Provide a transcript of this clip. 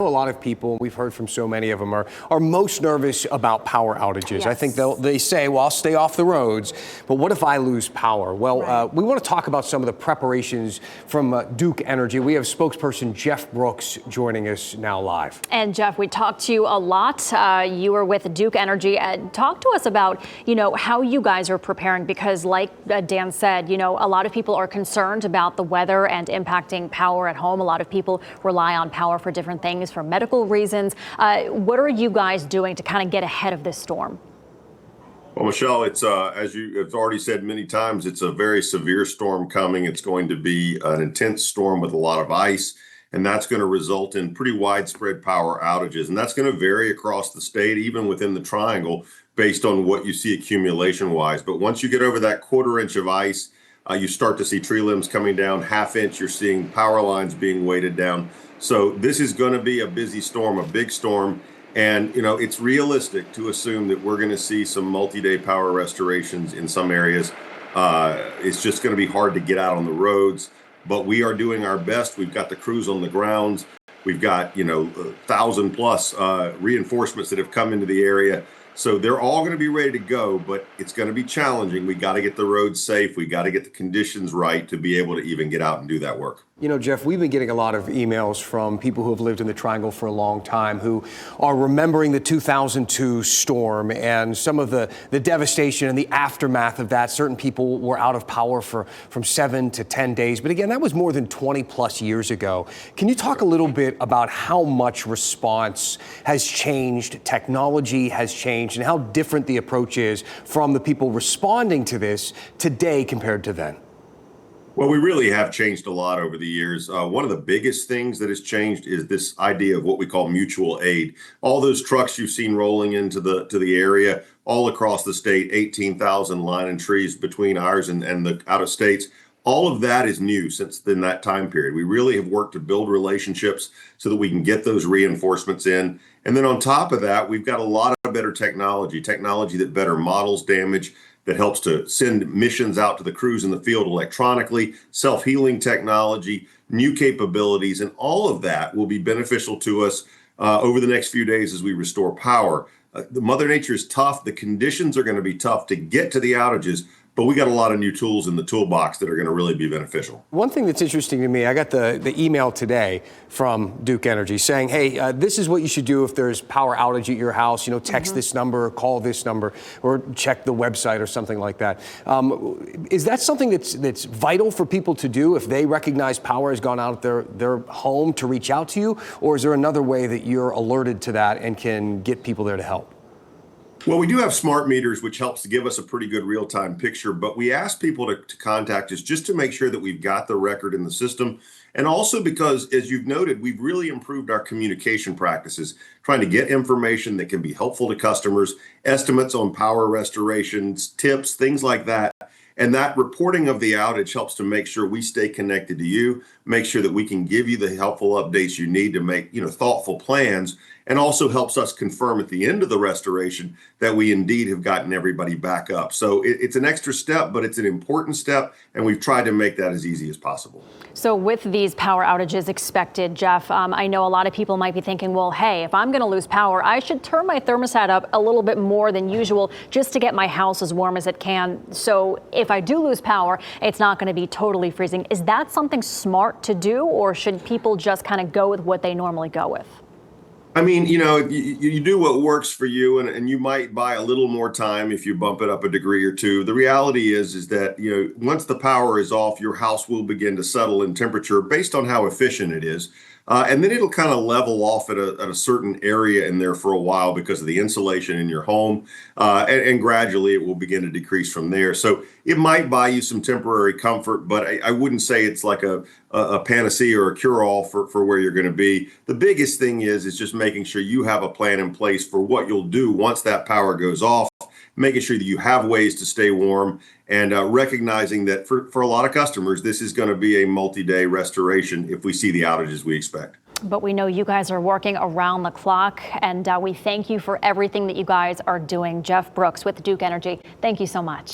a lot of people, we've heard from so many of them, are most nervous about power outages. Yes. I think they say, well, I'll stay off the roads, but what if I lose power? Well, right. We want to talk about some of the preparations from Duke Energy. We have spokesperson Jeff Brooks joining us now live. And Jeff, we talked to you a lot. You were with Duke Energy. Talk to us about, how you guys are preparing, because like Dan said, a lot of people are concerned about the weather and impacting power at home. A lot of people rely on power for different things, for medical reasons. What are you guys doing to kind of get ahead of this storm? Well, Michelle, it's as you have already said many times, it's a very severe storm coming. It's going to be an intense storm with a lot of ice, and that's going to result in pretty widespread power outages. And that's going to vary across the state, even within the triangle, based on what you see accumulation-wise. But once you get over that quarter inch of ice, you start to see tree limbs coming down. Half inch, you're seeing power lines being weighted down. So this is going to be a busy storm, a big storm. And, it's realistic to assume that we're going to see some multi-day power restorations in some areas. It's just going to be hard to get out on the roads, but we are doing our best. We've got the crews on the grounds. We've got, 1,000 plus reinforcements that have come into the area. So they're all going to be ready to go, but it's going to be challenging. We got to get the roads safe. We got to get the conditions right to be able to even get out and do that work. Jeff, we've been getting a lot of emails from people who have lived in the Triangle for a long time who are remembering the 2002 storm and some of the devastation and the aftermath of that. Certain people were out of power from 7 to 10 days. But again, that was more than 20 plus years ago. Can you talk a little bit about how much response has changed, technology has changed, and how different the approach is from the people responding to this today compared to then? Well, we really have changed a lot over the years. One of the biggest things that has changed is this idea of what we call mutual aid. All those trucks you've seen rolling into the area all across the state, 18,000 line and trees between ours and the out of states. All of that is new since then that time period. We really have worked to build relationships so that we can get those reinforcements in. And then on top of that, we've got a lot of better technology that better models damage, that helps to send missions out to the crews in the field electronically, self-healing technology, new capabilities, and all of that will be beneficial to us over the next few days as we restore power. The Mother Nature is tough. The conditions are going to be tough to get to the outages, but we got a lot of new tools in the toolbox that are going to really be beneficial. One thing that's interesting to me, I got the email today from Duke Energy saying, hey, this is what you should do if there's power outage at your house. Text this number, or call this number, or check the website or something like that. Is that something that's vital for people to do if they recognize power has gone out of their home, to reach out to you? Or is there another way that you're alerted to that and can get people there to help? Well, we do have smart meters, which helps to give us a pretty good real-time picture, but we ask people to contact us just to make sure that we've got the record in the system. And also because, as you've noted, we've really improved our communication practices, trying to get information that can be helpful to customers, estimates on power restorations, tips, things like that. And that reporting of the outage helps to make sure we stay connected to you, make sure that we can give you the helpful updates you need to make, thoughtful plans, and also helps us confirm at the end of the restoration that we indeed have gotten everybody back up. So it's an extra step, but it's an important step, and we've tried to make that as easy as possible. So with these power outages expected, Jeff, I know a lot of people might be thinking, well, hey, if I'm going to lose power, I should turn my thermostat up a little bit more than usual just to get my house as warm as it can. So if I do lose power, it's not going to be totally freezing. Is that something smart to do, or should people just kind of go with what they normally go with? I mean, you do what works for you, and you might buy a little more time if you bump it up a degree or two. The reality is that, once the power is off, your house will begin to settle in temperature based on how efficient it is. And then it'll kind of level off at a certain area in there for a while because of the insulation in your home. And gradually it will begin to decrease from there. So it might buy you some temporary comfort, but I wouldn't say it's like a panacea or a cure-all for where you're going to be. The biggest thing is just making sure you have a plan in place for what you'll do once that power goes off, making sure that you have ways to stay warm, and recognizing that for a lot of customers, this is going to be a multi-day restoration if we see the outages we expect. But we know you guys are working around the clock, and we thank you for everything that you guys are doing. Jeff Brooks with Duke Energy, thank you so much.